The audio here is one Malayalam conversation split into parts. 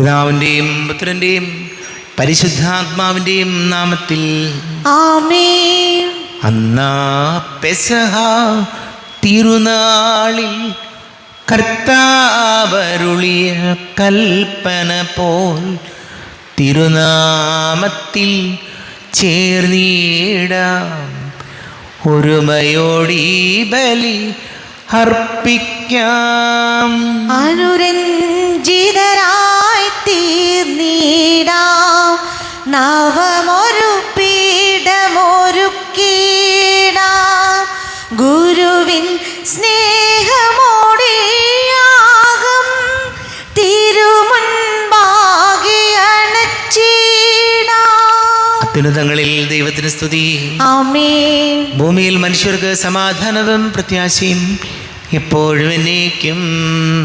പിതാവിൻ്റെയും പുത്രൻ്റെയും പരിശുദ്ധാത്മാവിൻ്റെയും നാമത്തിൽ ആമേൻ. അന്നാ പെസഹ തിരുനാളിൽ കർത്താവരുളിയ കൽപ്പന പോൽ തിരുനാമത്തിൽ ചേർന്നിടാം. ഒരുമയോടീ ബലി അർപ്പിക്കാം. അനുരഞ്ജിതരായി തീർന്നിടാം. നവമൊരു പീഠമൊരുക്കിടാം. ഗുരുവിൻ സ്നേഹമോടെയാകും തിരുമുൻപാകെ അണച്ചിടാം. അത്യുന്നതങ്ങളിൽ ദൈവത്തിന് സ്തുതി. ആമേൻ. ഭൂമിയിൽ മനുഷ്യർക്ക് സമാധാനവും പ്രത്യാശയും എപ്പോഴും എന്നേക്കും.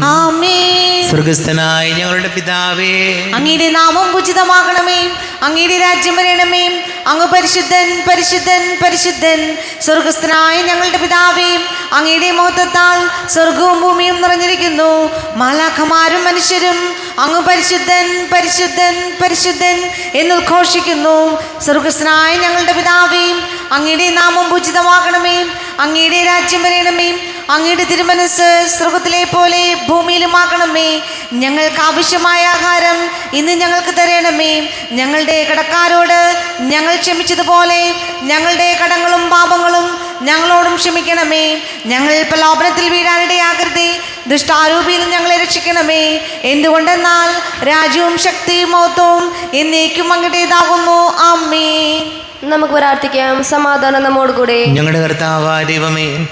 ആമേൻ. സ്വർഗസ്ഥനായ ഞങ്ങളുടെ പിതാവേ, അങ്ങയുടെ നാമം പൂജിതമാകണമേ. അങ്ങയുടെ രാജ്യം വരണമേ. അങ്ങ് പരിശുദ്ധൻ പരിശുദ്ധൻ പരിശുദ്ധൻ. സ്വർഗസ്ഥനായ ഞങ്ങളുടെ പിതാവേ, അങ്ങയുടെ മഹത്വത്താൽ സ്വർഗവും ഭൂമിയും നിറഞ്ഞിരിക്കുന്നു. മാലാഖമാരും മനുഷ്യരും അങ്ങ് പരിശുദ്ധൻ പരിശുദ്ധൻ പരിശുദ്ധൻ എന്നുദ്ഘോഷിക്കുന്നു. സ്വർഗസ്ഥനായ ഞങ്ങളുടെ പിതാവേ, അങ്ങയുടെ നാമം പൂജിതമാകണമേ. അങ്ങയുടെ രാജ്യം വരണമേ. അങ്ങയുടെ തിരുമനസ് സ്വർഗത്തിലെ പോലെ ഭൂമിയിലുമാകണമേ. ഞങ്ങൾക്ക് ആവശ്യമായ ആഹാരം ഇന്ന് ഞങ്ങൾക്ക് തരണമേ. ഞങ്ങളുടെ കടക്കാരോട് ഞങ്ങൾ ക്ഷമിച്ചതുപോലെ ഞങ്ങളുടെ കടങ്ങളും പാപങ്ങളും ഞങ്ങളോടും ക്ഷമിക്കണമേ. ഞങ്ങൾ പ്രലോഭനത്തിൽ വീഴാനിടയാകരുതേ. ദുഷ്ടാരൂപിയിൽ ഞങ്ങളെ രക്ഷിക്കണമേ. എന്തുകൊണ്ടെന്നാൽ രാജ്യവും ശക്തിയും മഹത്വവും എന്നേക്കും അങ്ങയുടേതാകുന്നു. ആമേൻ. നമുക്ക് പ്രാർത്ഥിക്കാം. സമാധാനം നമ്മോടുകൂടെ. ഞങ്ങളുടെ കർത്താവായ ദൈവമേ,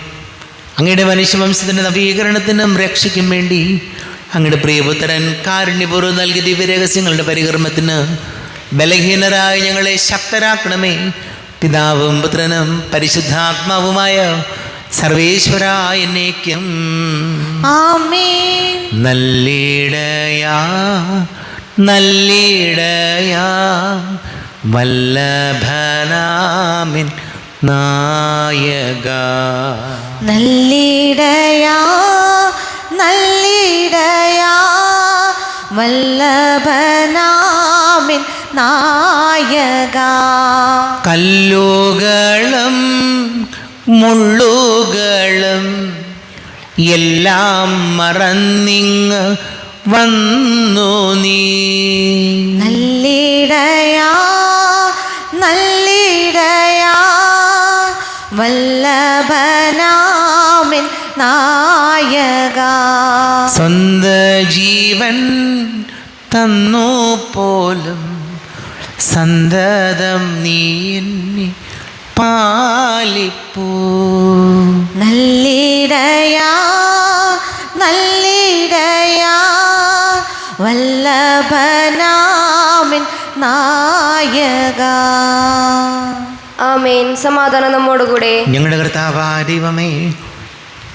അങ്ങയുടെ മനുഷ്യവംശത്തിൻ്റെ നവീകരണത്തിനും രക്ഷയ്ക്കും വേണ്ടി അങ്ങയുടെ പ്രിയപുത്രൻ കാരുണ്യപൂർവ്വം നൽകിയ ദിവ്യരഹസ്യങ്ങളുടെ പരികർമ്മത്തിന് ബലഹീനരായ ഞങ്ങളെ ശക്തരാക്കണമേ. പിതാവും പുത്രനും പരിശുദ്ധാത്മാവുമായ സർവേശ്വരായ എന്നേക്കും. ആമേൻ. നല്ലിടയാ നല്ലിടയാ വല്ലഭനാമിൻ നായക. നല്ലിടയാ നല്ലിടയാ വല്ലഭനാമിൻ നായക. കല്ലുകളും മുള്ളുകളും എല്ലാം മറന്നിങ്ങ് വന്നു നീ. നല്ലിടയാ നല്ലിടയാ വല്ലഭനാമിൻ നായക. സ്വന്ത ജീവൻ തന്നു പോലും സന്തതം നീ എന്നെ പാലിപ്പൂ. നല്ലിടയാ നല്ലിടയാ വല്ലഭനാമിൻ നായക. ആമേൻ. സമാധാനം നമ്മോടുകൂടെ. ഞങ്ങളുടെ കർത്താവായ ദൈവമേ,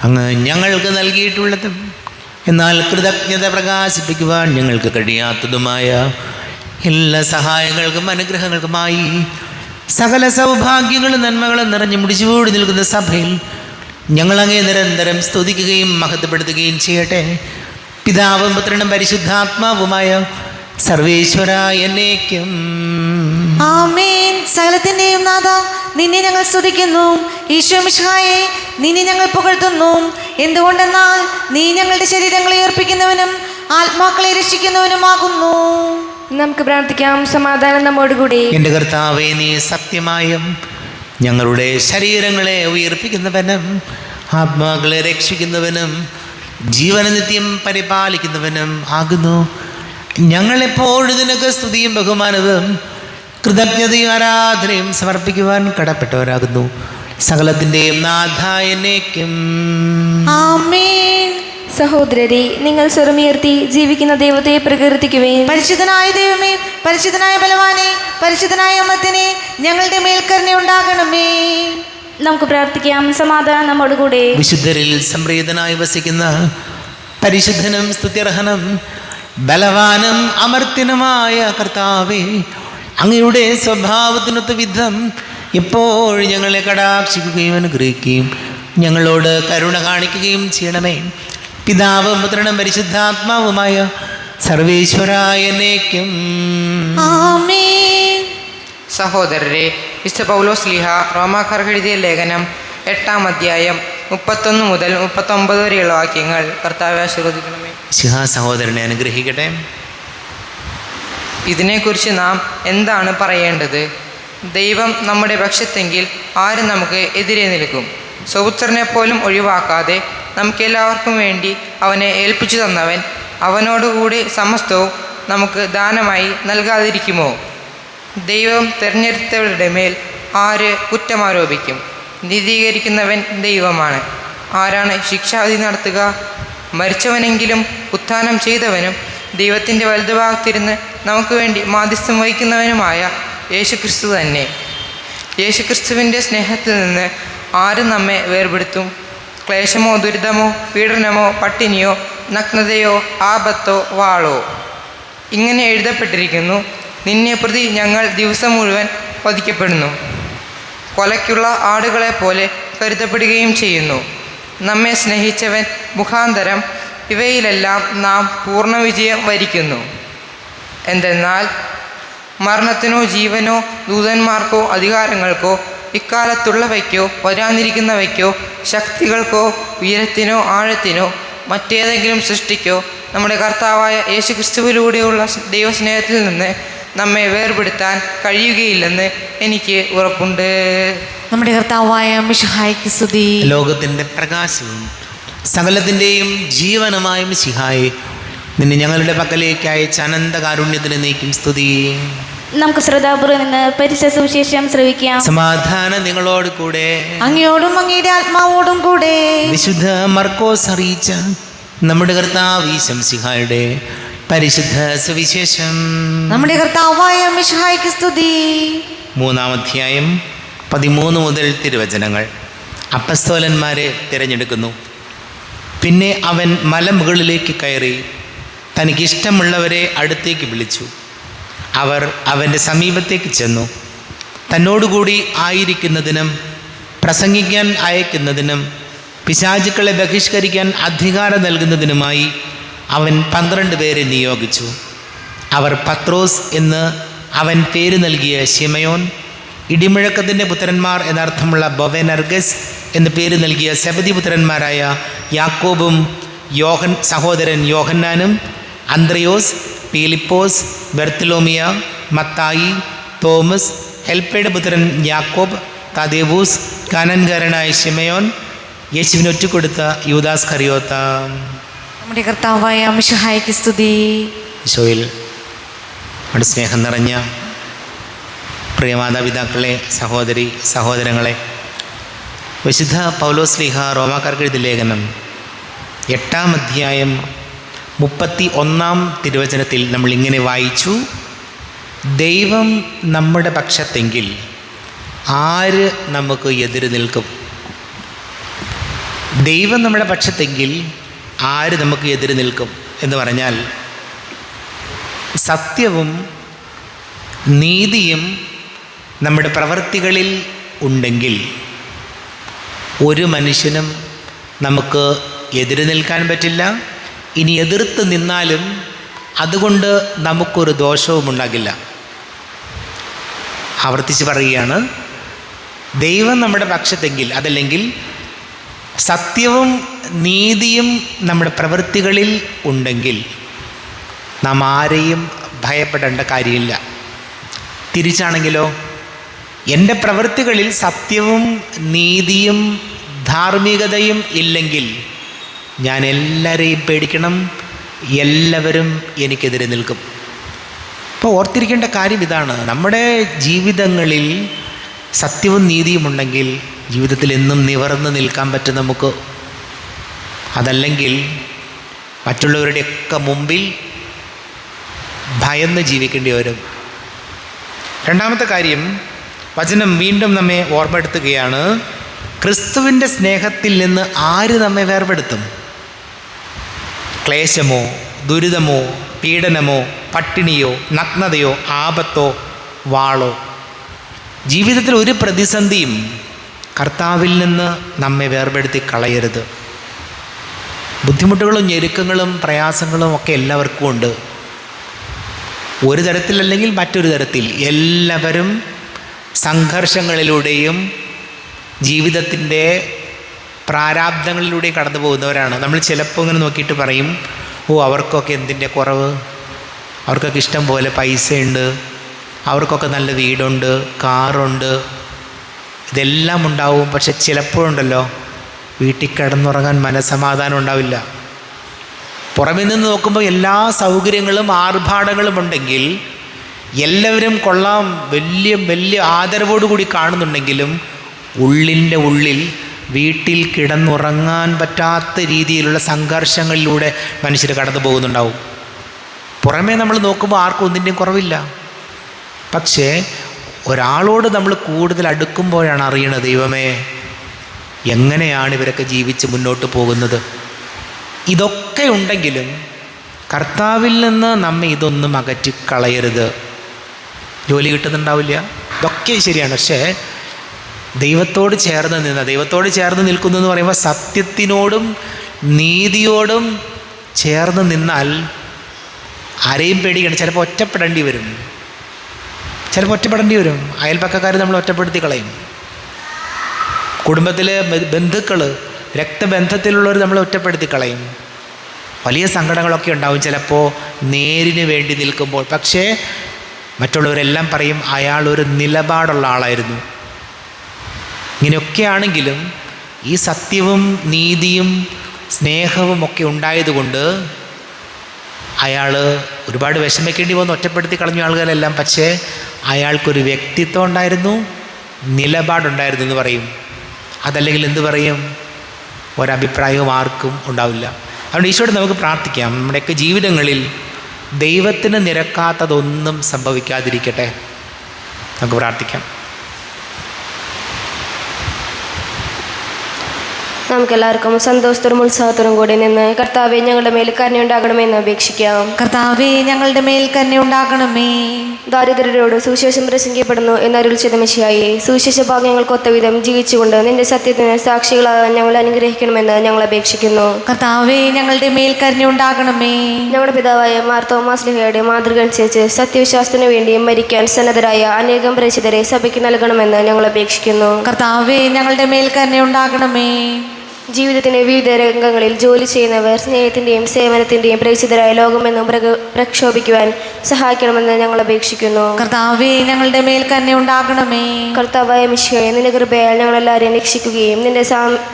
അങ്ങ് ഞങ്ങൾക്ക് നൽകിയിട്ടുള്ളതും എന്നാൽ കൃതജ്ഞത പ്രകാശിപ്പിക്കുവാൻ ഞങ്ങൾക്ക് കഴിയാത്തതുമായ എല്ലാ സഹായങ്ങൾക്കും അനുഗ്രഹങ്ങൾക്കുമായി സകല സൗഭാഗ്യങ്ങളും നന്മകളും നിറഞ്ഞു മുടിച്ചുകൂടി നിൽക്കുന്ന സഭയിൽ ഞങ്ങളങ്ങേ നിരന്തരം സ്തുതിക്കുകയും മഹത്വപ്പെടുത്തുകയും ചെയ്യട്ടെ. പിതാവും പുത്രനും പരിശുദ്ധാത്മാവുമായ സർവേശ്വരായ എന്നേക്കും. ആമേൻ. സകലത്തിന്റെയും നാഥ, നിന്നെ ഞങ്ങൾ സ്തുതിക്കുന്നു. ഈശോ മിശിഹായേ, നിന്നെ ഞങ്ങൾ പുകഴ്ത്തുന്നു. എന്തുകൊണ്ടെന്നാൽ നീ ഞങ്ങളുടെ ശരീരങ്ങളെ ഉയർപ്പിക്കുന്നവനും ആത്മാക്കളെ രക്ഷിക്കുന്നവനുമാകുന്നു. നമുക്ക് പ്രാർത്ഥിക്കാം. സമാധാനം നമ്മോടുകൂടി. എൻ്റെ കർത്താവേ, നീ സത്യമായും ഞങ്ങളുടെ ശരീരങ്ങളെ ഉയർപ്പിക്കുന്നവനും ആത്മാക്കളെ രക്ഷിക്കുന്നവനും ജീവന നിത്യം പരിപാലിക്കുന്നവനും ആകുന്നു. ഞങ്ങളെപ്പോഴും നിനക്ക് സ്തുതിയും ബഹുമാനവും കൃതജ്ഞതയും ആരാധനയും സമർപ്പിക്കുവാൻ കടപ്പെട്ടവരാകുന്നു. സകലത്തിൻ്റെയും നാഥായ എന്നേക്കും. ആമേൻ. സഹോദരരെ, നിങ്ങൾ സ്വരമുയർത്തി ജീവിക്കുന്ന ദൈവത്തെ പ്രകീർത്തിക്കുവേൻ. പരിശുദ്ധനായ ദൈവമേ, പരിശുദ്ധനായ ബലവാനെ, പരിശുദ്ധനായ അമർത്തിനെ, ഞങ്ങളുടെ മേൽക്കരുണ ഉണ്ടാകണമേ. നമുക്ക് പ്രാർത്ഥിക്കാം. സമാധാനം നമ്മോടുകൂടെ. വിശുദ്ധരിൽ സംപ്രീതനായി വസിക്കുന്ന പരിശുദ്ധനും സ്തുത്യർഹനും ബലവാനും അമർത്യനുമായ കർത്താവേ, അങ്ങയുടെ സ്വഭാവത്തിനൊത്ത വിധം എപ്പോഴും ഞങ്ങളെ കടാക്ഷിക്കുകയും അനുഗ്രഹിക്കുകയും ഞങ്ങളോട് കരുണ കാണിക്കുകയും ചെയ്യണമേ. പിതാവും പുത്രനും പരിശുദ്ധാത്മാവുമായ സർവേശ്വരായനേക്കും. ആമേൻ. സഹോദരരെ, വിശുദ്ധ പൗലോസ് ലീഹ റോമാക്കാർക്ക് എഴുതിയ ലേഖനം 8-ാം അധ്യായം 31 മുതൽ 39 വരെയുള്ള വാക്യങ്ങൾ കർത്താവെ ആശീർവദിക്കണമേ. സഹോദരനെ അനുഗ്രഹിക്കട്ടെ. ഇതിനെക്കുറിച്ച് നാം എന്താണ് പറയേണ്ടത്? ദൈവം നമ്മുടെ പക്ഷത്തെങ്കിൽ ആരും നമുക്ക് എതിരെ നിൽക്കും? സ്വപുത്രനെ പോലും ഒഴിവാക്കാതെ നമുക്കെല്ലാവർക്കും വേണ്ടി അവനെ ഏൽപ്പിച്ചു തന്നവൻ അവനോടുകൂടി സമസ്തവും നമുക്ക് ദാനമായി നൽകാതിരിക്കുമോ? ദൈവം തിരഞ്ഞെടുത്തവരുടെ മേൽ ആര് കുറ്റമാരോപിക്കും? നീതീകരിക്കുന്നവൻ ദൈവമാണ്. ആരാണ് ശിക്ഷാവിധി നടത്തുക? മരിച്ചവനെങ്കിലും ഉത്ഥാനം ചെയ്തവനും ദൈവത്തിൻ്റെ വലതുഭാഗത്തിരുന്ന് നമുക്ക് വേണ്ടി മാധ്യസ്ഥം വഹിക്കുന്നവനുമായ യേശുക്രിസ്തു തന്നെ. യേശുക്രിസ്തുവിൻ്റെ സ്നേഹത്തിൽ നിന്ന് ആരും നമ്മെ വേർപെടുത്തും? ക്ലേശമോ, ദുരിതമോ, പീഡനമോ, പട്ടിണിയോ, നഗ്നതയോ, ആപത്തോ, വാളോ? ഇങ്ങനെ എഴുതപ്പെട്ടിരിക്കുന്നു: നിന്നെ പ്രതി ഞങ്ങൾ ദിവസം മുഴുവൻ വധിക്കപ്പെടുന്നു, കൊലയ്ക്കുള്ള ആടുകളെപ്പോലെ കരുതപ്പെടുകയും ചെയ്യുന്നു. നമ്മെ സ്നേഹിച്ചവൻ മുഖാന്തരം ഇവയിലെല്ലാം നാം പൂർണ്ണ വിജയം വരിക്കുന്നു. എന്തെന്നാൽ മരണത്തിനോ ജീവനോ ദൂതന്മാർക്കോ അധികാരങ്ങൾക്കോ ഇക്കാലത്തുള്ളവയ്ക്കോ വരാനിരിക്കുന്നവയ്ക്കോ ശക്തികൾക്കോ ഉയരത്തിനോ ആഴത്തിനോ മറ്റേതെങ്കിലും സൃഷ്ടിക്കോ നമ്മുടെ കർത്താവായ യേശുക്രിസ്തുവിലൂടെയുള്ള ദൈവസ്നേഹത്തിൽ നിന്ന് നമ്മെ വേർപെടുത്താൻ കഴിയുകയില്ലെന്ന് എനിക്ക് ഉറപ്പുണ്ട്. നമ്മുടെ കർത്താവായ മിശിഹായ്ക്ക് സ്തുതി. ലോകത്തിൻ്റെ പ്രകാശവും സകലത്തിൻ്റെയും ജീവനുമായ മിശിഹായെ, നിന്നെ ഞങ്ങളുടെ പക്കലേക്ക് അയച്ച അനന്തകാരുണ്യത്തിന് നീക്കും സ്തുതി. നമുക്ക് ശ്രദ്ധാപൂർവ്വം നിന്ന് പരിശുദ്ധ സുവിശേഷം ശ്രവിക്കാം. സമാധാനം നിങ്ങളോട് കൂടെ. അങ്ങയോടും അങ്ങയുടെ ആത്മാവോടും കൂടെ. വിശുദ്ധ മർക്കോസ് അറിയിച്ച നമ്മുടെ കർത്താവ് ഈശോ മിശിഹായുടെ പരിശുദ്ധ സുവിശേഷം. നമ്മുടെ കർത്താവായ മിശിഹായ്ക്ക് സ്തുതി. 3-ാം അധ്യായം 13 മുതൽ തിരുവചനങ്ങൾ. അപ്പസ്തോലന്മാരെ തിരഞ്ഞെടുക്കുന്നു. പിന്നെ അവൻ മലമുകളിലേക്ക് കയറി തനിക്കിഷ്ടമുള്ളവരെ അടുത്തേക്ക് വിളിച്ചു. അവർ അവൻ്റെ സമീപത്തേക്ക് ചെന്നു. തന്നോടുകൂടി ആയിരിക്കുന്നതിനും പ്രസംഗിക്കാൻ അയക്കുന്നതിനും പിശാചുക്കളെ ബഹിഷ്കരിക്കാൻ അധികാരം നൽകുന്നതിനുമായി അവൻ 12 പേരെ നിയോഗിച്ചു. അവർ പത്രോസ് എന്ന് അവൻ പേര് നൽകിയ ശിമയോൻ, ഇടിമുഴക്കത്തിൻ്റെ പുത്രന്മാർ എന്നർത്ഥമുള്ള ബൊവനർഗസ് എന്ന് പേര് നൽകിയ സെബദി പുത്രന്മാരായ യാക്കോബും സഹോദരൻ യോഹന്നാനും, അന്ത്രയോസ്, പീലിപ്പോസ്, ബർത്തലോമിയ, മത്തായി, തോമസ്, ഹെൽപ്പയുടെ പുത്രൻ യാക്കോബ്, തദേവൂസ്, കാനാൻകാരനായ ശിമയോൻ, യേശുവിന് ഒറ്റുകൊടുത്ത യൂദാസ് കറിയോത്ത. നമ്മുടെ കർത്താവായ മിശിഹായ്ക്ക് സ്തുതി. ഈശോയിൽ നമ്മുടെ സ്നേഹം നിറഞ്ഞ പ്രിയമാതാപിതാക്കളെ, സഹോദരി സഹോദരങ്ങളെ, വിശുദ്ധ പൗലോസ് ലീഹ റോമാക്കാർക്ക് എഴുതിയ ലേഖനം 8-ാം അധ്യായം 31-ാം തിരുവചനത്തിൽ നമ്മൾ ഇങ്ങനെ വായിച്ചു: ദൈവം നമ്മുടെ പക്ഷത്തെങ്കിൽ ആര് നമുക്ക് എതിര് നിൽക്കും? ദൈവം നമ്മുടെ പക്ഷത്തെങ്കിൽ ആര് നമുക്ക് എതിര് നിൽക്കും എന്ന് പറഞ്ഞാൽ, സത്യവും നീതിയും നമ്മുടെ പ്രവൃത്തികളിൽ ഉണ്ടെങ്കിൽ ഒരു മനുഷ്യനും നമുക്ക് എതിര് നിൽക്കാൻ പറ്റില്ല. ഇനി എതിർത്ത് നിന്നാലും അതുകൊണ്ട് നമുക്കൊരു ദോഷവും ഉണ്ടാകില്ല. ആവർത്തിച്ച് പറയുകയാണ്, ദൈവം നമ്മുടെ പക്ഷത്തെങ്കിൽ, അതല്ലെങ്കിൽ സത്യവും നീതിയും നമ്മുടെ പ്രവൃത്തികളിൽ ഉണ്ടെങ്കിൽ നാം ആരെയും ഭയപ്പെടേണ്ട കാര്യമില്ല. തിരിച്ചാണെങ്കിലോ, എൻ്റെ പ്രവൃത്തികളിൽ സത്യവും നീതിയും ധാർമ്മികതയും ഇല്ലെങ്കിൽ ഞാൻ എല്ലാവരെയും പേടിക്കണം, എല്ലാവരും എനിക്കെതിരെ നിൽക്കും. അപ്പോൾ ഓർത്തിരിക്കേണ്ട കാര്യം ഇതാണ്: നമ്മുടെ ജീവിതങ്ങളിൽ സത്യവും നീതിയും ഉണ്ടെങ്കിൽ ജീവിതത്തിൽ എന്നും നിവർന്ന് നിൽക്കാൻ പറ്റും നമുക്ക്. അതല്ലെങ്കിൽ മറ്റുള്ളവരുടെയൊക്കെ മുമ്പിൽ ഭയന്ന് ജീവിക്കേണ്ടി വരും. രണ്ടാമത്തെ കാര്യം, വചനം വീണ്ടും നമ്മെ ഓർമ്മപ്പെടുത്തുകയാണ്: ക്രിസ്തുവിൻ്റെ സ്നേഹത്തിൽ നിന്ന് ആര് നമ്മെ വേർപെടുത്തും? ക്ലേശമോ, ദുരിതമോ, പീഡനമോ, പട്ടിണിയോ, നഗ്നതയോ, ആപത്തോ, വാളോ? ജീവിതത്തിൽ ഒരു പ്രതിസന്ധിയും കർത്താവിൽ നിന്ന് നമ്മെ വേർപെടുത്തി കളയരുത്. ബുദ്ധിമുട്ടുകളും ഞെരുക്കങ്ങളും പ്രയാസങ്ങളും ഒക്കെ എല്ലാവർക്കും ഉണ്ട്. ഒരു തരത്തിലല്ലെങ്കിൽ മറ്റൊരു തരത്തിൽ എല്ലാവരും സംഘർഷങ്ങളിലൂടെയും ജീവിതത്തിൻ്റെ പ്രാരാബ്ദങ്ങളിലൂടെയും കടന്നു പോകുന്നവരാണ്. നമ്മൾ ചിലപ്പോൾ ഇങ്ങനെ നോക്കിയിട്ട് പറയും, ഓ അവർക്കൊക്കെ എന്തിൻ്റെ കുറവ്, അവർക്കൊക്കെ ഇഷ്ടം പോലെ പൈസയുണ്ട്, അവർക്കൊക്കെ നല്ല വീടുണ്ട്, കാറുണ്ട്, ഇതെല്ലാം ഉണ്ടാവും. പക്ഷെ ചിലപ്പോഴുണ്ടല്ലോ വീട്ടിൽ കിടന്നുറങ്ങാൻ മനസ്സമാധാനം ഉണ്ടാവില്ല. പുറമെ നിന്ന് നോക്കുമ്പോൾ എല്ലാ സൗകര്യങ്ങളും ആർഭാടങ്ങളും ഉണ്ടെങ്കിൽ, എല്ലാവരും കൊള്ളാം, വലിയ വലിയ ആദരവോടു കൂടി കാണുന്നുണ്ടെങ്കിലും ഉള്ളിൻ്റെ ഉള്ളിൽ വീട്ടിൽ കിടന്നുറങ്ങാൻ പറ്റാത്ത രീതിയിലുള്ള സംഘർഷങ്ങളിലൂടെ മനുഷ്യർ കടന്നു പോകുന്നുണ്ടാവും. പുറമേ നമ്മൾ നോക്കുമ്പോൾ ആർക്കും ഒന്നിൻ്റെയും കുറവില്ല. പക്ഷേ ഒരാളോട് നമ്മൾ കൂടുതൽ അടുക്കുമ്പോഴാണ് അറിയണത്, ദൈവമേ എങ്ങനെയാണ് ഇവരൊക്കെ ജീവിച്ച് മുന്നോട്ട് പോകുന്നത്. ഇതൊക്കെ ഉണ്ടെങ്കിലും കർത്താവിൽ നിന്ന് നമ്മെ ഇതൊന്നും അകറ്റിക്കളയരുത്. ജോലി കിട്ടുന്നുണ്ടാവില്ല, ഇതൊക്കെ ശരിയാണ്. പക്ഷേ ദൈവത്തോട് ചേർന്ന് നിൽക്കുന്നു എന്ന് പറയുമ്പോൾ സത്യത്തിനോടും നീതിയോടും ചേർന്ന് നിന്നാൽ ആരെയും പേടിക്കണം. ചിലപ്പോൾ ഒറ്റപ്പെടേണ്ടി വരും, അയൽപ്പക്കക്കാർ നമ്മൾ ഒറ്റപ്പെടുത്തി കളയും. കുടുംബത്തിലെ ബന്ധുക്കൾ, രക്തബന്ധത്തിലുള്ളവർ നമ്മളെ ഒറ്റപ്പെടുത്തി കളയും. വലിയ സങ്കടങ്ങളൊക്കെ ഉണ്ടാവും ചിലപ്പോൾ നേരിന് വേണ്ടി നിൽക്കുമ്പോൾ. പക്ഷേ മറ്റുള്ളവരെല്ലാം പറയും അയാൾ ഒരു നിലപാടുള്ള ആളായിരുന്നു. ഇങ്ങനെയൊക്കെയാണെങ്കിലും ഈ സത്യവും നീതിയും സ്നേഹവും ഒക്കെ ഉണ്ടായതുകൊണ്ട് അയാൾ ഒരുപാട് വിഷമിക്കേണ്ടി വന്ന് ഒറ്റപ്പെടുത്തി കളഞ്ഞ ആളുകളെല്ലാം. പക്ഷേ അയാൾക്കൊരു വ്യക്തിത്വം ഉണ്ടായിരുന്നു, നിലപാടുണ്ടായിരുന്നു എന്ന് പറയും. അതല്ലെങ്കിൽ എന്ത് പറയും, ഒരഭിപ്രായവും ആർക്കും ഉണ്ടാവില്ല. അതുകൊണ്ട് ഈശോയോട് നമുക്ക് പ്രാർത്ഥിക്കാം, നമ്മുടെയൊക്കെ ജീവിതങ്ങളിൽ ദൈവത്തിന് നിരക്കാത്തതൊന്നും സംഭവിക്കാതിരിക്കട്ടെ. നമുക്ക് പ്രാർത്ഥിക്കാം. നമുക്കെല്ലാവർക്കും സന്തോഷത്തോടും ഉത്സാഹത്തോടും കൂടി നിന്ന് കർത്താവെ ഞങ്ങളുടെ മേൽ കരുണയുണ്ടാകണമെന്ന് അപേക്ഷിക്കാം. കർത്താവെ ഞങ്ങളുടെ മേൽ കരുണയുണ്ടാകണമേ. ദാരിദ്ര്യരോട് സുവിശേഷം പ്രസംഗിക്കപ്പെടുന്നു എന്നരുൾ ചെയ്ത മിശിഹായെ, സുവിശേഷ ഭാഗ്യങ്ങൾക്കൊത്ത വിധം ജീവിച്ചുകൊണ്ട് നിന്റെ സത്യത്തിന് സാക്ഷികളാകാൻ ഞങ്ങൾ അനുഗ്രഹിക്കണമെന്ന് ഞങ്ങൾ അപേക്ഷിക്കുന്നു. കർത്താവെ ഞങ്ങളുടെ മേൽ കരുണയുണ്ടാകണമേ. ഞങ്ങളുടെ പിതാവായ മാർ തോമസ് ലീഹയുടെ മാതൃക അനുസരിച്ച് സത്യവിശ്വാസത്തിനു വേണ്ടി മരിക്കാൻ സന്നദ്ധരായ അനേകം പരിചിതരെ സഭയ്ക്ക് നൽകണമെന്ന് ഞങ്ങൾ അപേക്ഷിക്കുന്നു. കർത്താവെ ഞങ്ങളുടെ മേൽ കരുണയുണ്ടാകണമേ. ജീവിതത്തിന്റെ വിവിധ രംഗങ്ങളിൽ ജോലി ചെയ്യുന്നവർ സ്നേഹത്തിന്റെയും സേവനത്തിന്റെയും പ്രേക്ഷിതരായ ലോകമെന്നും പ്രക്ഷോഭിക്കുവാൻ സഹായിക്കണമെന്ന് ഞങ്ങൾ അപേക്ഷിക്കുന്നു. കർത്താവെ ഞങ്ങളുടെ മേൽ കരുണയുണ്ടാകണമേ. കർത്താവായ മിശിഹായെ, നിന്റെ കൃപയാൽ ഞങ്ങളെല്ലാവരെയും രക്ഷിക്കുകയും നിന്റെ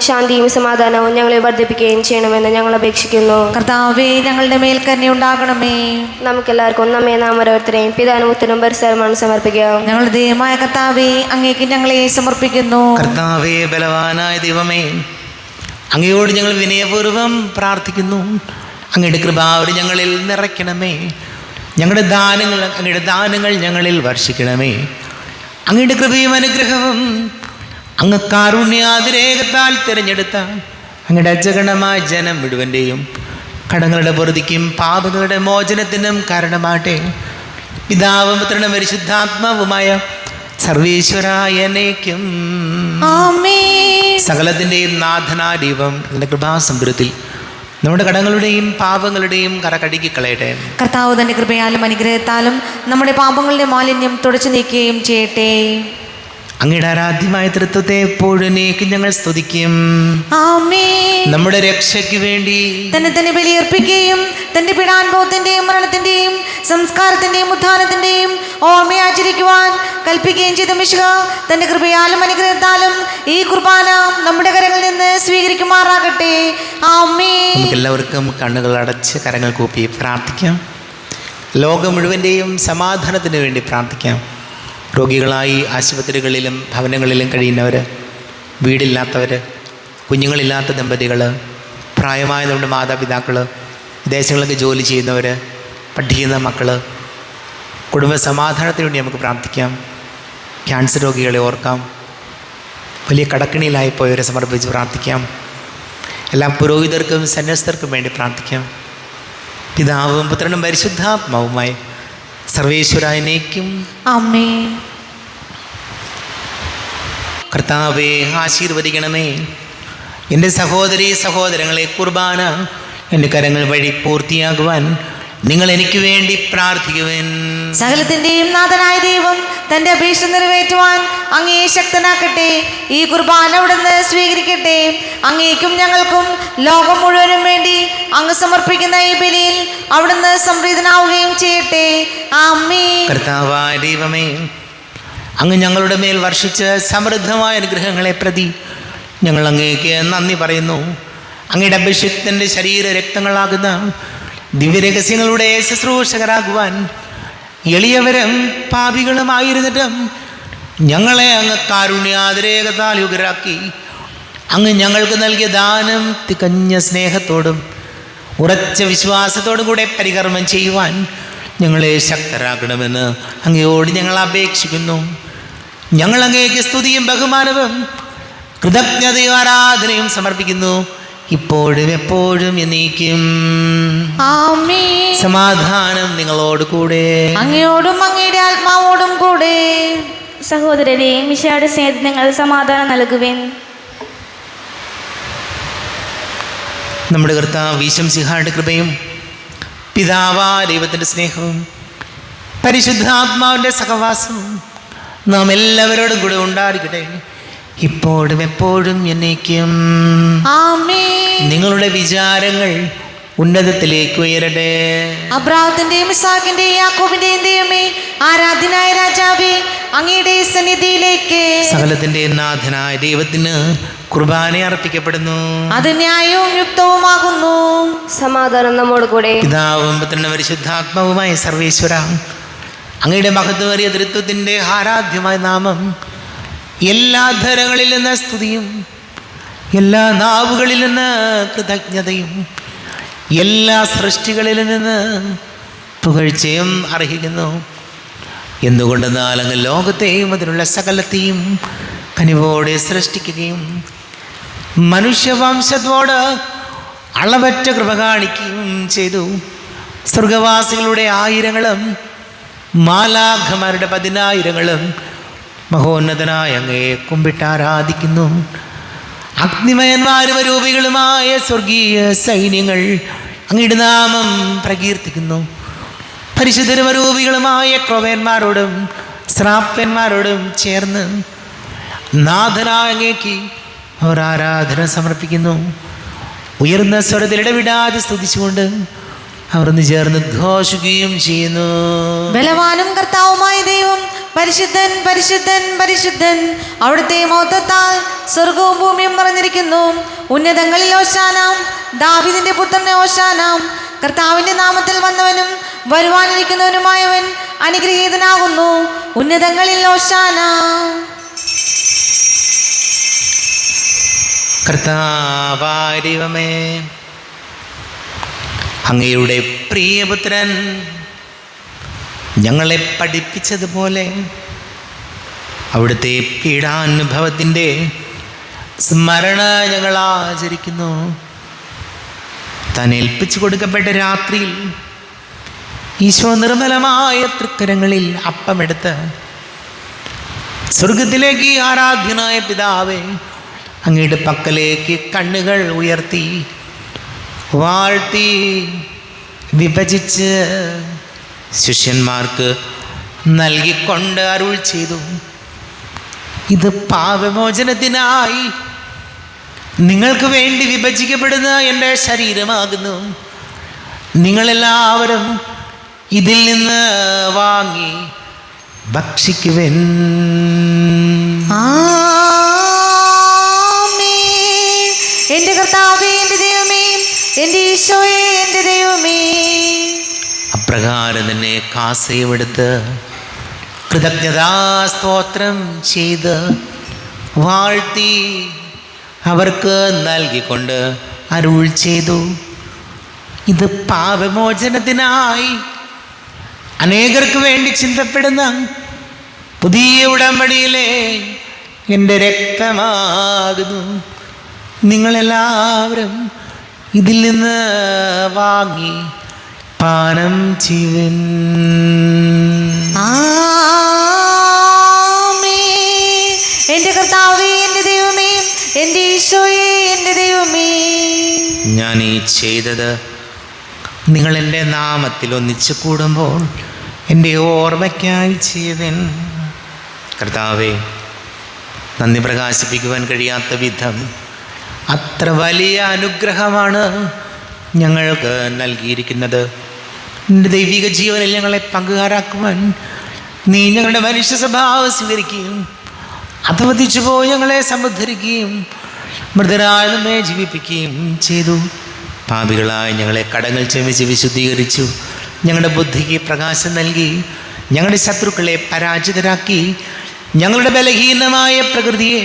ശാന്തിയും സമാധാനവും ഞങ്ങളെ വർദ്ധിപ്പിക്കുകയും ചെയ്യണമെന്ന് ഞങ്ങൾ അപേക്ഷിക്കുന്നു. കർത്താവെ ഞങ്ങളുടെ മേൽ കരുണയുണ്ടാകണമേ. നമുക്കെല്ലാവർക്കും നമ്മെ നാം ഓരോരുത്തരെയും പിതാനും പുത്രനും പരിസരമാണ് സമർപ്പിക്കാം. ഞങ്ങളുടെ ദൈവമായ കർത്താവെ, അങ്ങേക്ക് ഞങ്ങളെ സമർപ്പിക്കുന്നു. കർത്താവേ, ബലവാനായ ദൈവമേ, അങ്ങയോട് ഞങ്ങൾ വിനയപൂർവ്വം പ്രാർത്ഥിക്കുന്നു. അങ്ങയുടെ കൃപാവരി ഞങ്ങളിൽ നിറയ്ക്കണമേ. അങ്ങയുടെ ദാനങ്ങൾ ഞങ്ങളിൽ വർഷിക്കണമേ. അങ്ങയുടെ കൃപയും അനുഗ്രഹവും അങ്ങ് കാരുണ്യാതിരേകത്താൽ തിരഞ്ഞെടുത്ത അങ്ങയുടെ അജഗണമായ ജനം മുഴുവൻ്റെയും കടങ്ങളുടെ പൊറുതിക്കും പാപങ്ങളുടെ മോചനത്തിനും കാരണമാട്ടെ. പിതാവും പുത്രനും പരിശുദ്ധാത്മാവുമായ സർവീശ്വരായനേക്കും സകലത്തിൻ്റെയും നാഥനാദീപം നിന്റെ കൃപാസമുദ്രത്തിൽ നമ്മുടെ കടങ്ങളുടെയും പാപങ്ങളുടെയും കറ കഴുകി കളയട്ടെ. കർത്താവ് തന്റെ കൃപയാലും അനുഗ്രഹത്താലും നമ്മുടെ പാപങ്ങളുടെ മാലിന്യം തുടച്ചു നീക്കുകയും ചെയ്യട്ടെ. അങ്ങയുടെ ആരാധ്യമായ തൃത്വത്തെ എപ്പോഴും ഞങ്ങൾ സ്തുതിക്കും. നമ്മുടെ രക്ഷയ്ക്ക് വേണ്ടി തന്നെ ബലിയർപ്പിക്കുകയും തന്റെ പീഡാനുഭവത്തിന്റെയും മരണത്തിന്റെയും സംസ്കാരത്തിന്റെയും ഉത്ഥാനത്തിന്റെയും ഓർമ്മയാചരിക്കുവാൻ കൽപ്പിക്കുകയും ചെയ്ത മിശിഹ തന്റെ കൃപയാലും അനുഗ്രഹത്താലും ഈ കുർബാന നമ്മുടെ കരങ്ങളിൽ നിന്ന് സ്വീകരിക്കുമാറാകട്ടെ. ആമേൻ. എല്ലാവർക്കും കണ്ണുകൾ അടച്ച് കരങ്ങൾ കൂപ്പി പ്രാർത്ഥിക്കാം. ലോകം മുഴുവൻ്റെയും സമാധാനത്തിന് വേണ്ടി പ്രാർത്ഥിക്കാം. രോഗികളായി ആശുപത്രികളിലും ഭവനങ്ങളിലും കഴിയുന്നവർ, വീടില്ലാത്തവർ, കുഞ്ഞുങ്ങളില്ലാത്ത ദമ്പതികൾ, പ്രായമായ നമ്മുടെ മാതാപിതാക്കൾ, വിദേശങ്ങളിലൊക്കെ ജോലി ചെയ്യുന്നവർ, പഠിക്കുന്ന മക്കൾ, കുടുംബ സമാധാനത്തിന് വേണ്ടി നമുക്ക് പ്രാർത്ഥിക്കാം. ക്യാൻസർ രോഗികളെ ഓർക്കാം. വലിയ കടക്കിണിയിലായി പോയവരെ സമർപ്പിച്ച് പ്രാർത്ഥിക്കാം. എല്ലാ പുരോഹിതർക്കും സന്യസ്തർക്കും വേണ്ടി പ്രാർത്ഥിക്കാം. പിതാവും പുത്രനും പരിശുദ്ധാത്മാവുമായി സർവേശ്വരായനേക്കും ആമേൻ. കർത്താവേ, ആശീർവദിക്കണമേ. എൻ്റെ സഹോദരീ സഹോദരങ്ങളെ, കുർബാന എൻ്റെ കരങ്ങൾ വഴി പൂർത്തിയാകുവാൻ നിങ്ങൾ എനിക്ക് വേണ്ടി പ്രാർത്ഥിക്കുവിൻ. സകലത്തിന്റെയും നാഥനായ ദൈവം തന്റെ അപേക്ഷ നിറവേറ്റുവാൻ അങ്ങയെ ശക്തനാക്കട്ടെ. ഈ കുർബാന അവിടുന്ന് സ്വീകരിക്കട്ടെ. അങ്ങേക്കും ഞങ്ങൾക്കും ലോകം മുഴുവനും വേണ്ടി അങ്ങ് സമർപ്പിക്കുന്ന ഈ ബലിയിൽ അവിടുന്ന് സംപ്രീതനാവുകയും ചെയ്യട്ടെ. ആമേൻ. കർത്താവായ ദൈവമേ, അങ്ങ് ഞങ്ങളുടെ മേൽ വർഷിച്ച സമൃദ്ധമായ അനുഗ്രഹങ്ങളെ പ്രതി ഞങ്ങൾ അങ്ങേക്ക് നന്ദി പറയുന്നു. അങ്ങയുടെ അഭിഷിക്തൻ്റെ ശരീര രക്തങ്ങളാകുന്ന ദിവ്യരഹസ്യങ്ങളുടെ ശുശ്രൂഷകരാകുവാൻ എളിയവരും പാപികളുമായിരുന്നിട്ടും ഞങ്ങളെ അങ്ങ് കാരുണ്യാതിരേകത്താൽ യുഗരാക്കി. അങ്ങ് ഞങ്ങൾക്ക് നൽകിയ ദാനം തികഞ്ഞ സ്നേഹത്തോടും ഉറച്ച വിശ്വാസത്തോടും കൂടെ പരികർമ്മം ചെയ്യുവാൻ ഞങ്ങളെ ശക്തരാക്കണമെന്ന് അങ്ങയോട് ഞങ്ങൾ അപേക്ഷിക്കുന്നു. ഞങ്ങൾ അങ്ങേക്ക് സ്തുതിയും ബഹുമാനവും കൃതജ്ഞതയും ആരാധനയും സമർപ്പിക്കുന്നു, ഇപ്പോഴും എപ്പോഴും എന്നേക്കും. ആമേൻ. സമാധാനം നിങ്ങളോട് കൂടെ. അങ്ങയോടും അങ്ങയുടെ ആത്മാവോടും കൂടെ. സഹോദരരെ, മിശിഹായുടെ സ്നേഹത്തിൽ നിങ്ങൾ സമാധാനം നൽകുവിൻ. നമ്മുടെ കർത്താവ് ഈശോമിശിഹായുടെ കൃപയും പിതാവായ ദൈവത്തിൻ്റെ സ്നേഹവും പരിശുദ്ധാത്മാവിൻ്റെ സഹവാസവും നാം എല്ലാവരോടും കൂടെ ഉണ്ടായിരിക്കട്ടെ, ഇപ്പോഴും എപ്പോഴും എന്നേക്കും. ആമേൻ. നിങ്ങളുടെ വിചാരങ്ങൾ ഉന്നതത്തിലേക്ക് ഉയരട്ടെ. അബ്രാഹത്തിന്റെയും ഇസ്ഹാക്കിന്റെയും യാക്കോബിന്റെയും ദൈവമേ, ആരാധ്യനായ രാജാവേ, അങ്ങയുടെ സന്നിധിയിലേക്ക് സകലത്തിൻ്റെ നാഥനായ ദൈവത്തിന് കുർബാന അർപ്പിക്കപ്പെടുന്നു. അത് ന്യായവും യുക്തവുമാകുന്നു. സമാധാനം നമ്മോട് കൂടെ. പിതാവും പുത്രനും പരിശുദ്ധാത്മാവുമായ സർവേശ്വര, അങ്ങയുടെ മഹത്വമേറിയ തൃത്വത്തിൻ്റെ ആരാധ്യമായ നാമം എല്ലാ ധരങ്ങളിൽ നിന്ന് സ്തുതിയും എല്ലാ നാവുകളിൽ നിന്ന് കൃതജ്ഞതയും എല്ലാ സൃഷ്ടികളിൽ നിന്ന് പുകഴ്ചയും അർഹിക്കുന്നു. എന്തുകൊണ്ടെന്നാൽ അങ്ങ് ലോകത്തെയും അതിനുള്ള സകലത്തെയും കനിവോടെ സൃഷ്ടിക്കുകയും മനുഷ്യവംശത്തോട് അളവറ്റ കൃപ കാണിക്കുകയും ചെയ്തു. സ്വർഗവാസികളുടെ ആയിരങ്ങളും മാലാഖമാരുടെ 10,000ങ്ങളും മഹോന്നതനായ അങ്ങയെ കുമ്പിട്ടാരാധിക്കുന്നു. അഗ്നിമയന്മാരും രൂപികളുമായ സ്വർഗീയ സൈന്യങ്ങൾ അങ്ങയുടെ നാമം പ്രകീർത്തിക്കുന്നു. പരിശുദ്ധരൂപികളുമായ ക്രോവേന്മാരോടും ശ്രാപ്പന്മാരോടും ചേർന്ന് നാഥനായ അങ്ങേക്ക് അവർ ആരാധന സമർപ്പിക്കുന്നു. ഉയർന്ന സ്വരത്തിൽ ഇടവിടാതെ സ്തുതിച്ചുകൊണ്ട് അവർ ഒന്ന് ചേർന്ന് ഘോഷിക്കുകയും ചെയ്യുന്നു. ബലവാനും കർത്താവുമായ ദൈവം പരിശുദ്ധൻ പരിശുദ്ധൻ പരിശുദ്ധൻ. അവിടുത്തെ മഹത്വത്താൽ സ്വർഗവും ഭൂമിയും നിറഞ്ഞിരിക്കുന്നു. ഉന്നതങ്ങളിൽ ഓശാന, ദാവീദിന്റെ പുത്രനെ ഓശാന. കർത്താവിന്റെ നാമത്തിൽ വന്നവനും വരുവാനിരിക്കുന്നവനുമായവൻ അനുഗ്രഹീതനാകുന്നു. ഉന്നതങ്ങളിൽ ഓശാന. കർത്താവായ ദൈവമേ, അങ്ങയുടെ പ്രിയപുത്രൻ ഞങ്ങളെ പഠിപ്പിച്ചതുപോലെ അവിടുത്തെ പീഡാനുഭവത്തിൻ്റെ സ്മരണ ഞങ്ങൾ ആചരിക്കുന്നു. താൻ ഏൽപ്പിച്ചു കൊടുക്കപ്പെട്ട രാത്രിയിൽ ഈശോ നിർമ്മലമായ തൃക്കരങ്ങളിൽ അപ്പമെടുത്ത് സ്വർഗത്തിലേക്ക് ആരാധ്യനായ പിതാവേ, അങ്ങയുടെ പക്കലേക്ക് കണ്ണുകൾ ഉയർത്തി വാഴ്ത്തി വിഭജിച്ച് ശിഷ്യന്മാർക്ക് നൽകിക്കൊണ്ട് അരുൾ ചെയ്തു, ഇത് പാപമോചനത്തിനായി നിങ്ങൾക്ക് വേണ്ടി വിഭജിക്കപ്പെടുന്ന എൻ്റെ ശരീരമാകുന്നു. നിങ്ങളെല്ലാവരും ഇതിൽ നിന്ന് വാങ്ങി ഭക്ഷിക്കുവിൻ. എന്റെ കർത്താവേ, എന്റെ ദൈവമേ, എന്റെ ഈശോയെ, എന്റെ ദൈവമേ. അപ്രകാരം തന്നെ കാസയുമെടുത്ത് കൃതജ്ഞതാസ്തോത്രം ചെയ്ത് വാഴ്ത്തി അവർക്ക് നൽകിക്കൊണ്ട് അരുൾ ചെയ്തു, ഇത് പാപമോചനത്തിനായി അനേകർക്ക് വേണ്ടി ചിന്തപ്പെടുന്ന പുതിയ ഉടമ്പടിയിലെ എൻ്റെ രക്തമാകുന്നു. നിങ്ങളെല്ലാവരും ഇതിൽ നിന്ന് വാങ്ങി പാനം ചെയ്യുവിൻ. എന്റെ കർത്താവേ, എന്റെ ദൈവമേ, എന്റെ ഈശോയെ, എന്റെ ദൈവമേ. ഞാൻ ഈ ചെയ്തത് നിങ്ങൾ എൻ്റെ നാമത്തിൽ ഒന്നിച്ചു കൂടുമ്പോൾ എൻ്റെ ഓർമ്മയ്ക്കായി ചെയ്തൻ. കർത്താവേ, നന്ദി പ്രകാശിപ്പിക്കുവാൻ കഴിയാത്ത വിധം അത്ര വലിയ അനുഗ്രഹമാണ് ഞങ്ങൾക്ക് നൽകിയിരിക്കുന്നത്. നിൻ്റെ ദൈവിക ജീവനിൽ ഞങ്ങളെ പങ്കുകാരാക്കുവാൻ നീ ഞങ്ങളുടെ മനുഷ്യ സ്വഭാവം സ്വീകരിക്കുകയും അധപതിച്ചു പോയി ഞങ്ങളെ സമുദ്ധരിക്കുകയും മൃതരായ നമ്മെ ജീവിപ്പിക്കുകയും ചെയ്തു. പാപികളായി ഞങ്ങളെ കടങ്ങൾ ക്ഷമിച്ച് വിശുദ്ധീകരിച്ചു. ഞങ്ങളുടെ ബുദ്ധിക്ക് പ്രകാശം നൽകി ഞങ്ങളുടെ ശത്രുക്കളെ പരാജിതരാക്കി ഞങ്ങളുടെ ബലഹീനമായ പ്രകൃതിയെ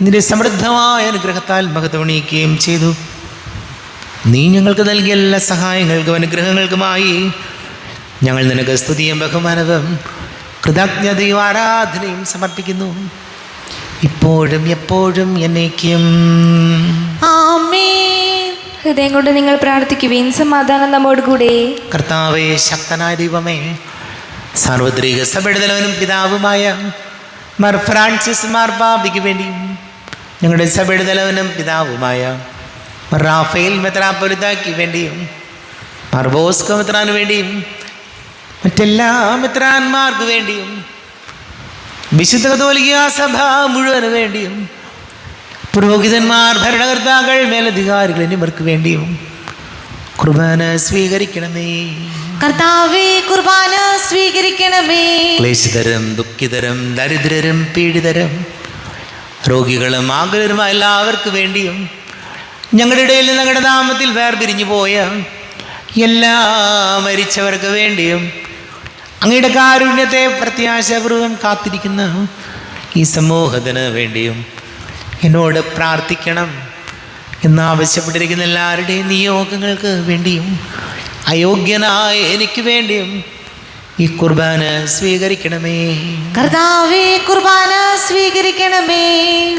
നിന്റെ സമൃദ്ധമായ അനുഗ്രഹത്താൽ മഹത്വണിയിക്കുകയും ചെയ്തു. നീ ഞങ്ങൾക്ക് നൽകിയ എല്ലാ സഹായങ്ങൾക്കും അനുഗ്രഹങ്ങൾക്കുമായി ഞങ്ങൾ നിനക്ക് സ്തുതിയും ബഹുമാനവും കൃതജ്ഞതയും ആരാധനയും സമർപ്പിക്കുന്നു, ഇപ്പോഴും എപ്പോഴും എന്നേക്കും. ആമേൻ. ഹൃദയം കൊണ്ട് നിങ്ങൾ പ്രാർത്ഥിക്കുവിൻ. സമാധാനം നമ്മോട് കൂടെ. കർത്താവേ, ശക്തനായ ദൈവമേ, സാർവത്രിക സഭയുടെ തലവനും പിതാവുമായ മാർ ഫ്രാൻസിസ് മാർപ്പാപ്പയ്ക്ക് വേണ്ടിയും ഞങ്ങളുടെ സഭയുടെ തലവനും പിതാവുമായ മാർ റാഫേൽ മെത്രാപ്പൊലീത്തായ്ക്ക് വേണ്ടിയും മാർ ബോസ്കോ മെത്രാന് വേണ്ടിയും മറ്റെല്ലാ മെത്രാന്മാർക്ക് വേണ്ടിയും വിശുദ്ധ കത്തോലിക്കാ സഭ മുഴുവന് വേണ്ടിയും പുരോഹിതന്മാർ, ഭരണകർത്താക്കൾ, മേലധികാരികൾ എന്നിവർക്ക് വേണ്ടിയും കുർബാന സ്വീകരിക്കണമേ. കർത്താവേ, കുർബാന സ്വീകരിക്കണമേ. ക്ലേശിതരും ദുഃഖിതരും ദരിദ്രരും പീഡിതരും രോഗികളും ആകുലരുമായ എല്ലാവർക്കും വേണ്ടിയും ഞങ്ങളുടെ ഇടയിൽ ഞങ്ങളുടെ നാമത്തിൽ വേർപിരിഞ്ഞു പോയ എല്ലാ മരിച്ചവർക്ക് വേണ്ടിയും അങ്ങയുടെ കാരുണ്യത്തെ പ്രത്യാശപൂർവ്വം കാത്തിരിക്കുന്ന ഈ സമൂഹത്തിന് വേണ്ടിയും എന്നോട് പ്രാർത്ഥിക്കണം എന്നാവശ്യപ്പെട്ടിരിക്കുന്ന എല്ലാവരുടെയും നിയോഗങ്ങൾക്ക് വേണ്ടിയും അയോഗ്യനായ എനിക്ക് വേണ്ടിയും ഈ കുർബാന സ്വീകരിക്കണമേ. കർത്താവേ, കുർബാന സ്വീകരിക്കണമേ.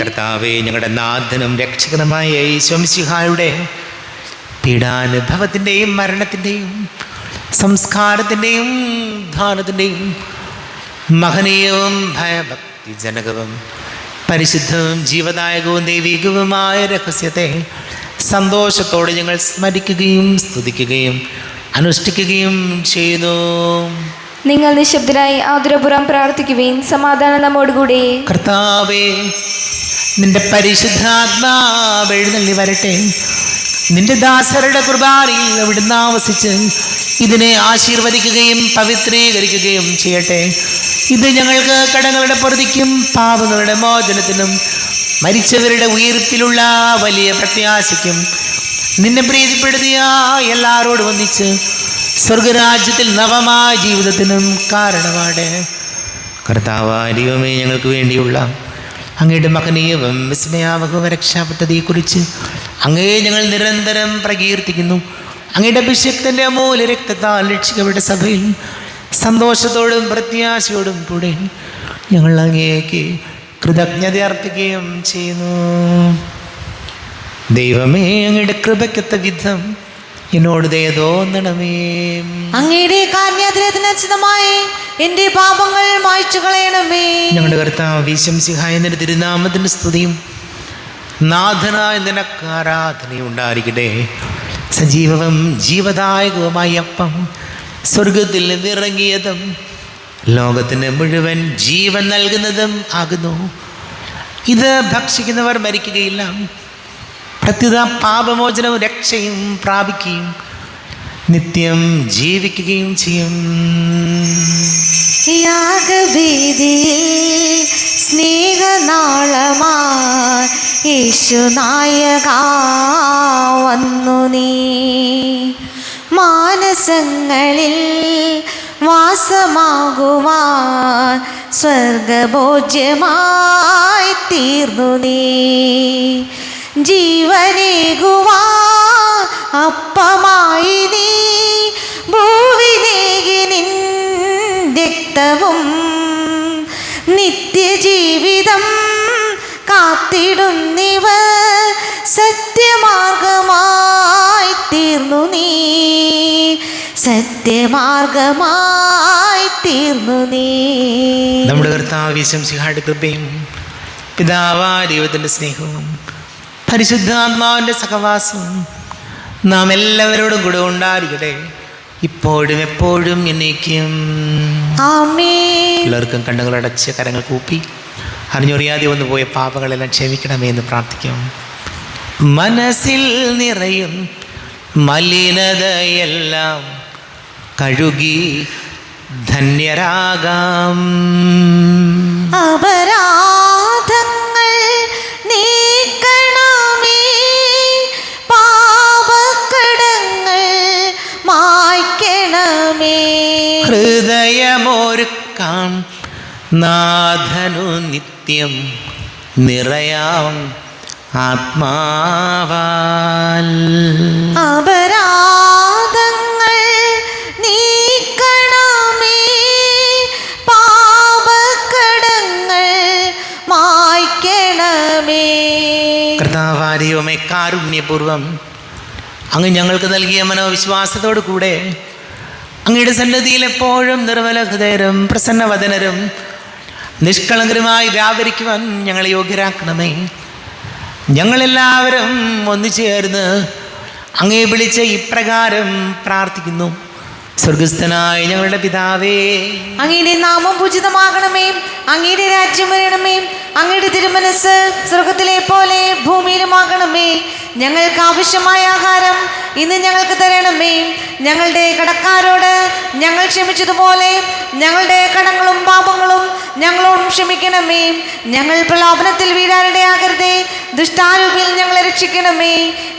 കർത്താവേ, ഞങ്ങളുടെ നാഥനും രക്ഷകനുമായ ഈശോ മിശിഹായുടെ പീഡാനുഭവത്തിൻ്റെയും മരണത്തിൻ്റെയും സംസ്കാരത്തിൻ്റെയും ധാനത്തിൻ്റെയും മഹനീയവും ഭയഭക്തിജനകവും പരിശുദ്ധവും ജീവദായകവും ദൈവികവുമായ രഹസ്യത്തെ സന്തോഷത്തോടെ ഞങ്ങൾ സ്മരിക്കുകയും സ്തുതിക്കുകയും അനുഷ്ഠിക്കുകയും ചെയ്യുന്നു. നിങ്ങൾ നിശബ്ദരായി ആതുരപുരം പ്രാർത്ഥിക്കുവിൻ. സമാധാനം നമ്മോട് കൂടെ. കർത്താവേ, നിന്റെ പരിശുദ്ധാത്മാവ് എഴുന്നള്ളി വരട്ടെ. നിന്റെ ദാസരുടെ കുർബാനയിൽ അവിടുന്ന് ആവസിച്ച് ഇതിനെ ആശീർവദിക്കുകയും പവിത്രീകരിക്കുകയും ചെയ്യട്ടെ. ഇത് ഞങ്ങൾക്ക് കടങ്ങളുടെ പൊറുതിക്കും പാപങ്ങളുടെ മോചനത്തിനും മരിച്ചവരുടെ ഉയർപ്പിലുള്ള വലിയ പ്രത്യാശയ്ക്കും നിന്നെ പ്രീതിപ്പെടുത്തിയ എല്ലാവരോടും ഒന്നിച്ച് സ്വർഗരാജ്യത്തിൽ നവമായ ജീവിതത്തിനും കാരണമാണ്. കർത്താവായ ദൈവമേ, ഞങ്ങൾക്ക് വേണ്ടിയുള്ള അങ്ങയുടെ മഹനീയവും വിസ്മയാവകവും രക്ഷാപദ്ധതിയെക്കുറിച്ച് അങ്ങയെ ഞങ്ങൾ നിരന്തരം പ്രകീർത്തിക്കുന്നു. അങ്ങയുടെ അഭിഷേകത്തിൻ്റെ അമൂല്യ രക്തത്താൽ രക്ഷിക്കപ്പെട്ട സഭയിൽ സന്തോഷത്തോടും പ്രത്യാശയോടും കൂടെ ഞങ്ങൾ അങ്ങേക്ക് കൃതജ്ഞത അർപ്പിക്കുകയും ചെയ്യുന്നു. ദൈവമേ, അങ്ങയുടെ കൃപയ്ക്കൊത്ത വിധം എന്നോട് ദയ തോന്നണമേ. അങ്ങയുടെ കാരുണ്യാതിരത്തിനനുസൃതമായി എന്റെ പാപങ്ങൾ മായ്ച്ചു കളയണമേ. ഞങ്ങളുടെ കർത്താവ് ഈശോ മിശിഹായ നിന്റെ തിരുനാമത്തിൻ്റെ സ്തുതിയും നാഥനായ നിനക്ക് ആരാധനയും ഉണ്ടായിരിക്കട്ടെ. സജീവവും ജീവദായകവുമായ അപ്പം സ്വർഗത്തിൽ നിന്നിറങ്ങിയതും ലോകത്തിന് മുഴുവൻ ജീവൻ നൽകുന്നതും ആകുന്നു. ഇത് ഭക്ഷിക്കുന്നവർ മരിക്കുകയില്ല, പ്രത്യുത പാപമോചനവും രക്ഷയും പ്രാപിക്കുകയും നിത്യം ജീവിക്കുകയും ചെയ്യും. യാഗവേദിയിൽ സ്നേഹനാളമായി യേശുനായക വന്നു നീ, മാനസങ്ങളിൽ വാസമാകുവാൻ സ്വർഗഭോജ്യമായി തീർന്നു നീ, ജീവനേകുവാൻ അപ്പമായി നീ ഭൂവിനേകി നിൻ രക്തവും നിത്യജീവിതം കാത്തിടുന്നിവർ സത്യമാർഗമായി തീർന്നു നീ, സത്യമാർഗമായി തീർന്നു നീ. നമ്മുടെ കർത്താവ് ഈശോ മിശിഹായുടെ കൃപയും പിതാവായ ദൈവത്തിൻ്റെ സ്നേഹവും പരിശുദ്ധാത്മാവിൻ്റെ സഹവാസവും നാം എല്ലാവരോടും കൂടെ ഉണ്ടായിരിക്കട്ടെ, ഇപ്പോഴും എപ്പോഴും എന്നേക്കും. ആമേൻ. എല്ലാവർക്കും കണ്ണുകളടച്ച് കരങ്ങൾ കൂപ്പി അറിഞ്ഞൊറിയാതെ വന്നു പോയ പാപങ്ങളെല്ലാം ക്ഷമിക്കണമേ എന്ന് പ്രാർത്ഥിക്കും. മനസ്സിൽ നിറയും മലിനതയെല്ലാം കഴുകി ധന്യരാകാം. അപരാധങ്ങൾ നീക്കണമേ, പാപക്കടങ്ങൾ മായ്ക്കണമേ. ഹൃദയമൊരുക്കാം നാഥനു നിത്യം നിറയാം ആത്മാവാൽ. അപരാധങ്ങൾ നീക്കണമേ, പാപക്കടങ്ങൾ മായ്ക്കണമേ. കർത്താവാരിയോമേ, കാരുണ്യപൂർവം അങ്ങ് ഞങ്ങൾക്ക് നൽകിയ മനോവിശ്വാസത്തോടു കൂടെ അങ്ങയുടെ സന്നദ്ധിയിൽ എപ്പോഴും നിർമ്മല ഹൃദയരും പ്രസന്നവദനരും നിഷ്കളങ്കരുമായി വ്യാപരിക്കുവാൻ ഞങ്ങളെ യോഗ്യരാക്കണമേ. ഞങ്ങളെല്ലാവരും ഒന്നുചേർന്ന് അങ്ങേ വിളിച്ച് ഇപ്രകാരം പ്രാർത്ഥിക്കുന്നു. സ്വർഗസ്ഥനായ ഞങ്ങളുടെ പിതാവേ, അങ്ങയുടെ നാമം പൂജിതമാകണമേ, അങ്ങയുടെ രാജ്യം വരണമേ, അങ്ങയുടെ തിരുമനസ് സ്വർഗത്തിലെ പോലെ ഭൂമിയിലുമാകണമേ. ഞങ്ങൾക്ക് ആവശ്യമായ ആഹാരം ഇന്ന് ഞങ്ങൾക്ക് തരണമേ. ഞങ്ങളുടെ കടക്കാരോട് ഞങ്ങൾ ക്ഷമിച്ചതുപോലെ ഞങ്ങളുടെ കടങ്ങളും പാപങ്ങളും ഞങ്ങളോടും ക്ഷമിക്കണമേ. ഞങ്ങൾ പ്രലോഭനത്തിൽ വീഴാനിടയാകരുതേ, ദുഷ്ടാരൂപിയിൽ ഞങ്ങളെ രക്ഷിക്കണമേ.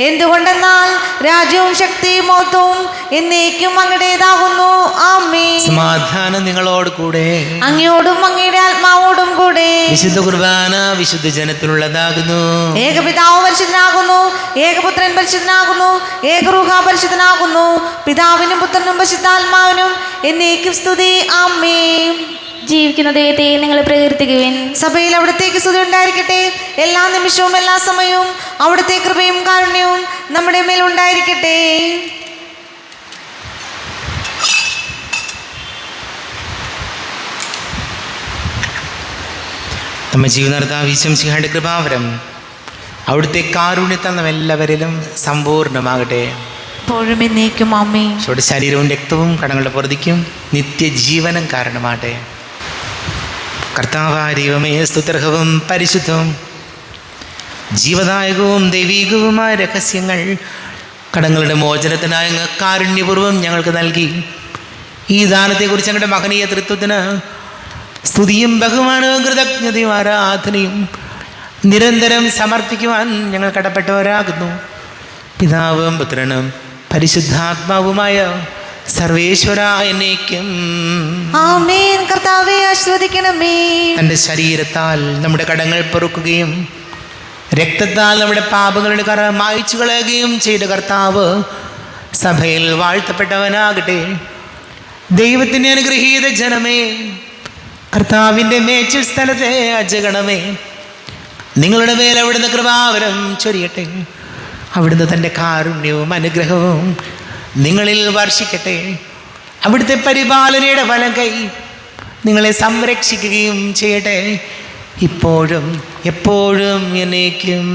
എന്തുകൊണ്ടെന്നാൽ രാജ്യവും ശക്തിയും മഹത്വവും എന്നേക്കും അങ്ങയുടേതാകുന്നു. ആമേൻ. സമാധാനം നിങ്ങളോട് കൂടെ, അങ്ങയോടും അങ്ങയുടെ ആത്മാവോടും കൂടെ. വിശുദ്ധ കുർബാന വിശുദ്ധ ജനത്തിനുള്ളതാകുന്നു. ഏകപിതാവ് പരിശുദ്ധനാകുന്നു, ഏകപുത്രൻ പരിശുദ്ധനാകുന്നു, ഏകരൂഹ പരിശുദ്ധനാകുന്നു. പിതാവിനും പുത്രനും പരിശുദ്ധാത്മാവിനും എന്നേക്കും സ്തുതി. ആമേൻ. ജീവിക്കുന്ന ദൈവത്തെ നിങ്ങൾ പ്രകീർത്തിക്കുവിൻ. സഭയിൽ അവിടത്തേക്ക് സ്തുതി ഉണ്ടായിരിക്കട്ടെ. എല്ലാ നിമിഷവും എല്ലാ സമയവും അവിടുത്തെ കൃപയും കാരുണ്യവും നമ്മുടെ മേൽ ഉണ്ടായിരിക്കട്ടെ. നമ്മെ ജീവനർത്താവ് ഈശോമിശിഹായുടെ കൃപാവരം അവിടുത്തെ കാരുണ്യത്താൽ നാം എല്ലാവരിലും സമ്പൂർണ്ണമാകട്ടെ. എപ്പോഴും എന്നേക്കും. ആമേൻ. ഈശോയുടെ ശരീരവും രക്തവും കടങ്ങളുടെ പൊറുതിക്കും നിത്യജീവനം കാരണമാകട്ടെ. കർത്താവായ ദൈവമേ, സ്തുത്യർഹവും പരിശുദ്ധവും ജീവദായകവും ദൈവീകവുമായ രഹസ്യങ്ങൾ കടങ്ങളുടെ മോചനത്തിനായി അങ്ങ് കാരുണ്യപൂർവ്വം ഞങ്ങൾക്ക് നൽകി. ഈ ദാനത്തെക്കുറിച്ച് ഞങ്ങളുടെ മഹനീയ തൃത്വത്തിന് സ്തുതിയും ബഹുമാനവും കൃതജ്ഞതയും ആരാധനയും നിരന്തരം സമർപ്പിക്കുവാൻ ഞങ്ങൾ കടപ്പെട്ടവരാകുന്നു. പിതാവും പുത്രനും പരിശുദ്ധാത്മാവുമായ സർവേശ്വര എന്നേക്കും. ആമേൻ. കർത്താവേ ആശീർവദിക്കണമേ. തൻ്റെ ശരീരത്താൽ നമ്മുടെ കടങ്ങൾ പൊറുക്കുകയും രക്തത്താൽ നമ്മുടെ പാപങ്ങളുടെ കറ മായ്ച്ചു കളയുകയും ചെയ്ത കർത്താവ് സഭയിൽ വാഴ്ത്തപ്പെട്ടവനാകട്ടെ. ദൈവത്തിൻ്റെ അനുഗ്രഹീത ജനമേ, കർത്താവിൻ്റെ മേച്ചിൽ സ്ഥലത്തെ അജഗണമേ, നിങ്ങളുടെ മേൽ അവിടുന്ന് കൃപാവരം ചൊരിയട്ടെ. അവിടുന്ന് തൻ്റെ കാരുണ്യവും അനുഗ്രഹവും നിങ്ങളിൽ വർഷിക്കട്ടെ. അവിടുത്തെ പരിപാലനയുടെ വലം കൈ നിങ്ങളെ സംരക്ഷിക്കുകയും ചെയ്യട്ടെ, ഇപ്പോഴും എപ്പോഴും എന്നേക്കും.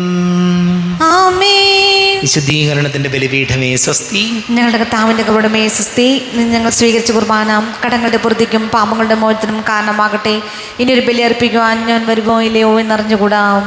ആമേൻ. വിശുദ്ധീകരണത്തിൻ്റെ ബലിപീഠമേ സ്വസ്തി. ഞങ്ങളുടെ കർത്താവിൻ്റെ കൃപയുടെ സ്വസ്തി. ഞങ്ങൾ സ്വീകരിച്ച കുർബാന കടങ്ങളുടെ പൊറുതിക്കും പാപങ്ങളുടെ മോചനത്തിനും കാരണമാകട്ടെ. ഇനിയൊരു ബലി അർപ്പിക്കുവാൻ ഞാൻ വരുമോ ഇല്ലയോ എന്നറിഞ്ഞുകൂടാം.